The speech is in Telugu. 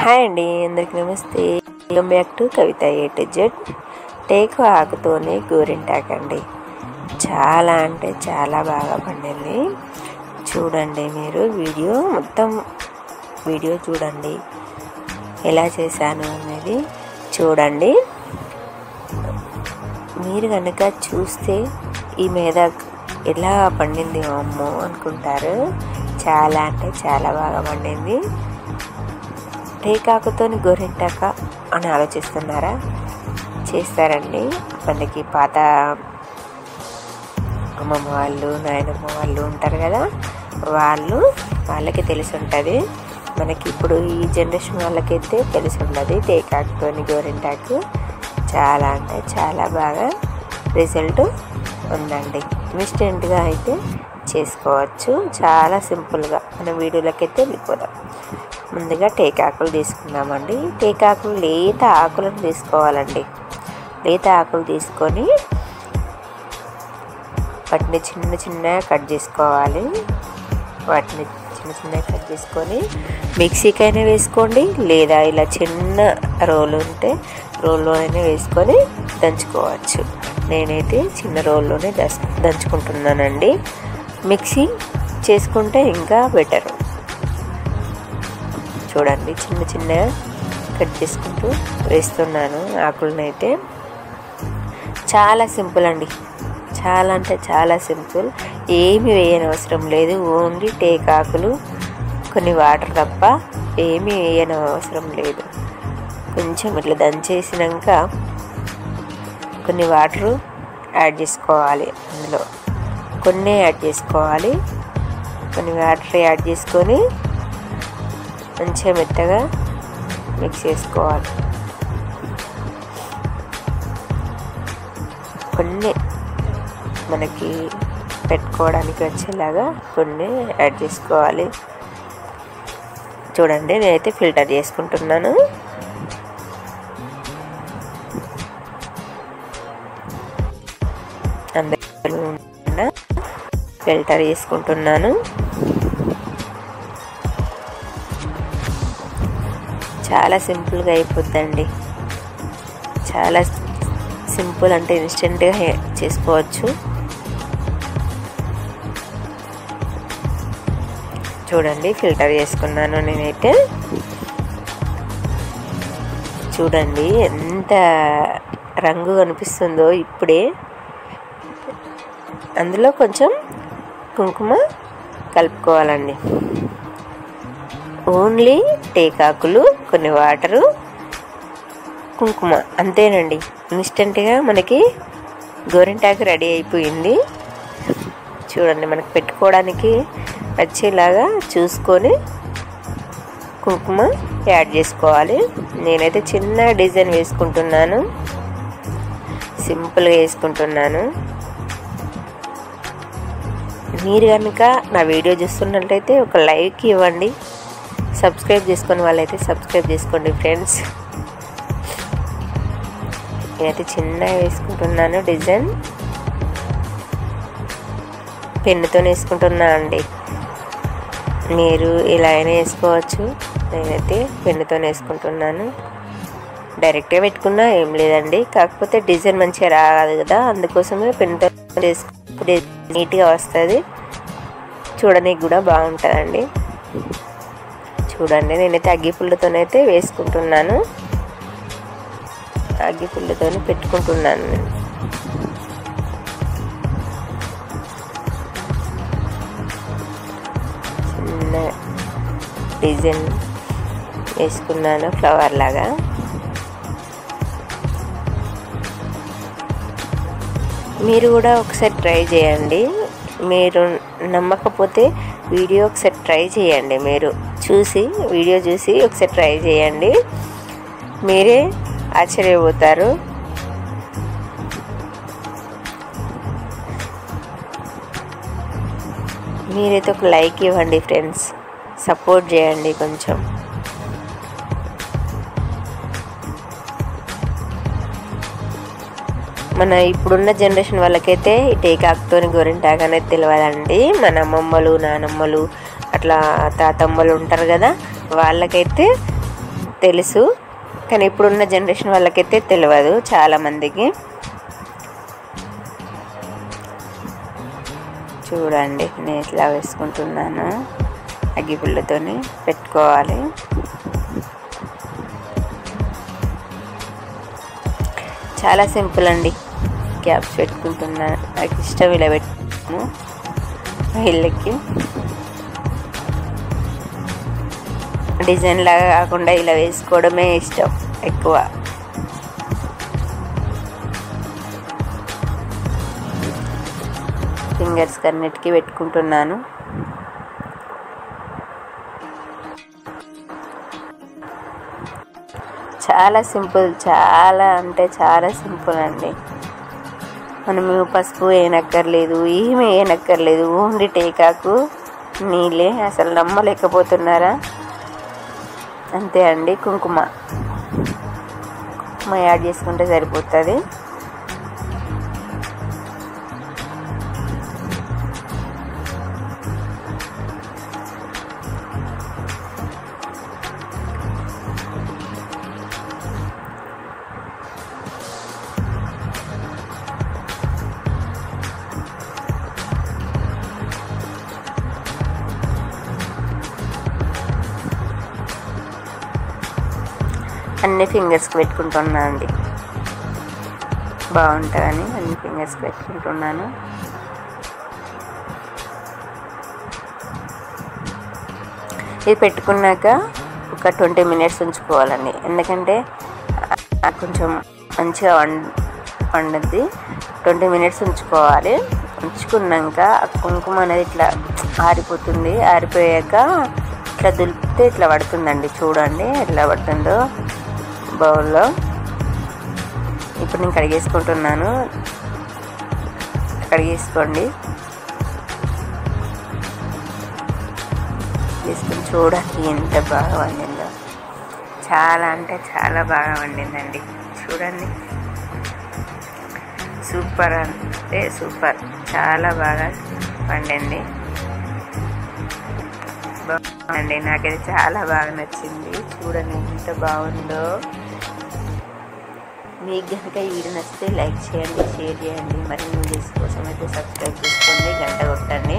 హాయ్ అండి, అందరికీ నమస్తే. Welcome back to Kavitha A to Z. టేకు ఆకుతోనే గోరింటాకు అండి. చాలా అంటే చాలా బాగా పండింది. చూడండి, మీరు మొత్తం వీడియో చూడండి, ఎలా చేశాను అనేది చూడండి. మీరు కనుక చూస్తే ఈ మీద ఎలా పండింది అమ్మో అనుకుంటారు. చాలా అంటే చాలా బాగా పండింది. టేకాకుతో గోరింటాక అని ఆలోచిస్తున్నారా? చేస్తారండి. మనకి పాత అమ్మమ్మ వాళ్ళు, నాయనమ్మ వాళ్ళు ఉంటారు కదా, వాళ్ళకి తెలిసి ఉంటుంది. మనకి ఇప్పుడు ఈ జనరేషన్ వాళ్ళకైతే తెలిసి ఉండదు. టేకాకుతో గోరింటాకు చాలా అంటే చాలా బాగా రిజల్ట్ ఉందండి. ఇన్స్టెంట్గా అయితే చేసుకోవచ్చు. చాలా సింపుల్గా మన వీడియోలకైతే వెళ్ళిపోదాం. ముందుగా టేకాకులు తీసుకుందామండి. టేకాకులు లేత ఆకులను తీసుకోవాలండి. లేత ఆకులు తీసుకొని వాటిని చిన్న చిన్నగా కట్ చేసుకోవాలి. వాటిని చిన్న చిన్నగా కట్ చేసుకొని మిక్సీకైనా వేసుకోండి, లేదా ఇలా చిన్న రోలు ఉంటే రోల్లో అయినా వేసుకొని దంచుకోవచ్చు. నేనైతే చిన్న రోల్లోనే దంచుకుంటున్నానండి. మిక్సీ చేసుకుంటే ఇంకా బెటర్. చూడండి, చిన్న చిన్నగా కట్ చేసుకుంటూ వేస్తున్నాను ఆకులను. అయితే చాలా సింపుల్ అండి, చాలా అంటే చాలా సింపుల్. ఏమి వేయని అవసరం లేదు. ఓన్లీ టేకాకులు, కొన్ని వాటర్ తప్ప ఏమీ వేయని అవసరం లేదు. కొంచెం ఇట్లా దంచేసినాక కొన్ని వాటరు యాడ్ చేసుకోవాలి. అందులో కొన్ని యాడ్ చేసుకోవాలి. కొన్ని వాటర్ యాడ్ చేసుకొని మంచిగా మెత్తగా మిక్స్ చేసుకోవాలి. కొన్ని మనకి పెట్టుకోవడానికి వచ్చేలాగా కొన్ని యాడ్ చేసుకోవాలి. చూడండి, నేనైతే ఫిల్టర్ చేసుకుంటున్నాను. అందులో ఫిల్టర్ చేసుకుంటున్నాను. చాలా సింపుల్గా అయిపోద్దండి. చాలా సింపుల్ అంటే ఇన్స్టెంట్గా చేసుకోవచ్చు. చూడండి, ఫిల్టర్ చేసుకున్నాను నేనైతే. చూడండి ఎంత రంగు కనిపిస్తుందో ఇప్పుడే. అందులో కొంచెం కుంకుమ కలుపుకోవాలండి. ఓన్లీ టేకాకులు, కొన్ని వాటరు, కుంకుమ, అంతేనండి. ఇన్స్టెంట్గా మనకి గోరింటాకు రెడీ అయిపోయింది. చూడండి, మనకు పెట్టుకోవడానికి వచ్చేలాగా చూసుకొని కుంకుమ యాడ్ చేసుకోవాలి. నేనైతే చిన్న డిజైన్ వేసుకుంటున్నాను, సింపుల్గా వేసుకుంటున్నాను. మీరు కనుక నా వీడియో చూస్తున్నట్లయితే ఒక లైక్ ఇవ్వండి. సబ్స్క్రైబ్ చేసుకుని వాళ్ళైతే సబ్స్క్రైబ్ చేసుకోండి ఫ్రెండ్స్. నేనైతే చిన్నగా వేసుకుంటున్నాను డిజైన్. పెన్నుతో వేసుకుంటున్నా అండి. మీరు ఇలా అయినా వేసుకోవచ్చు. నేనైతే పెన్నుతో వేసుకుంటున్నాను. డైరెక్ట్గా పెట్టుకున్నా ఏం లేదండి. కాకపోతే డిజైన్ మంచిగా రాదు కదా, అందుకోసమే పెన్నుతో వేసుకుంటే నీట్గా వస్తుంది. చూడడానికి కూడా బాగుంటుందండి. చూడండి, నేనైతే అగ్గిపుల్లతోనైతే వేసుకుంటున్నాను. అగ్గిపుల్లతో పెట్టుకుంటున్నాను నేను. చిన్న డిజైన్ వేసుకున్నాను, ఫ్లవర్ లాగా. మీరు కూడా ఒకసారి ట్రై చేయండి. మీరు నమ్మకపోతే వీడియో ఒకసారి ట్రై చేయండి. మీరు వీడియో చూసి ఒకసారి ట్రై చేయండి. మీరే ఆశ్చర్యపోతారు. మీరైతే ఒక లైక్ ఇవ్వండి ఫ్రెండ్స్, సపోర్ట్ చేయండి కొంచెం. మన ఇప్పుడున్న జనరేషన్ వాళ్ళకైతే ఈ టేకాకుతో గోరింటాకు అనేది తెలియదండి. మన అమ్మమ్మలు, నానమ్మలు, అట్లా తాతమ్మలు ఉంటారు కదా, వాళ్ళకైతే తెలుసు, కానీ ఇప్పుడున్న జనరేషన్ వాళ్ళకైతే తెలియదు చాలామందికి. చూడండి నేను ఇట్లా వేసుకుంటున్నాను, అగ్గిపుల్లతోని పెట్టుకోవాలి. చాలా సింపుల్ అండి. క్యాప్స్ పెట్టుకుంటున్నాను, నాకు ఇష్టం ఇలా పెట్టాము ఇళ్ళకి. డిజైన్ లాగా కాకుండా ఇలా వేసుకోవడమే ఇష్టం ఎక్కువ. ఫింగర్స్ అన్నిటికీ పెట్టుకుంటున్నాను. చాలా సింపుల్, చాలా అంటే చాలా సింపుల్ అండి. మనము పసుపు వేయనక్కర్లేదు, ఏమి వేయనక్కర్లేదు, ఓన్లీ టేకాకు నీళ్ళే. అసలు నమ్మలేకపోతున్నారా? అంతే అండి. కుంకుమ యాడ్ చేసుకుంటే సరిపోతుంది. అన్ని ఫింగర్స్కి పెట్టుకుంటున్నాను అండి, బాగుంటుందని అన్ని ఫింగర్స్కి పెట్టుకుంటున్నాను. ఇది పెట్టుకున్నాక ఒక 20 minutes ఉంచుకోవాలండి, ఎందుకంటే కొంచెం మంచిగా వండుద్ది. 20 minutes ఉంచుకోవాలి. ఉంచుకున్నాక ఆ కుంకుమ అనేది ఇట్లా ఆరిపోతుంది. ఆరిపోయాక ఇట్లా దులిపితే ఇట్లా పడుతుందండి. చూడండి ఎట్లా పడుతుందో బౌల్లో. ఇప్పుడు నేను కడిగేసుకుంటున్నాను, కడిగేసుకోండి. తీసుకుని చూడండి ఎంత బాగా వండిందో. చాలా అంటే చాలా బాగా వండిందండి. చూడండి, సూపర్ అంటే సూపర్, చాలా బాగా వండింది. బాగుందండి, నాకైతే చాలా బాగా నచ్చింది. చూడండి ఎంత బాగుందో. మీకు కనుక ఈ వీడియో నచ్చితే లైక్ చేయండి, షేర్ చేయండి. మరిన్ని వీడియోస్ కోసం అయితే సబ్స్క్రైబ్ చేసుకోండి, గంట కొట్టండి.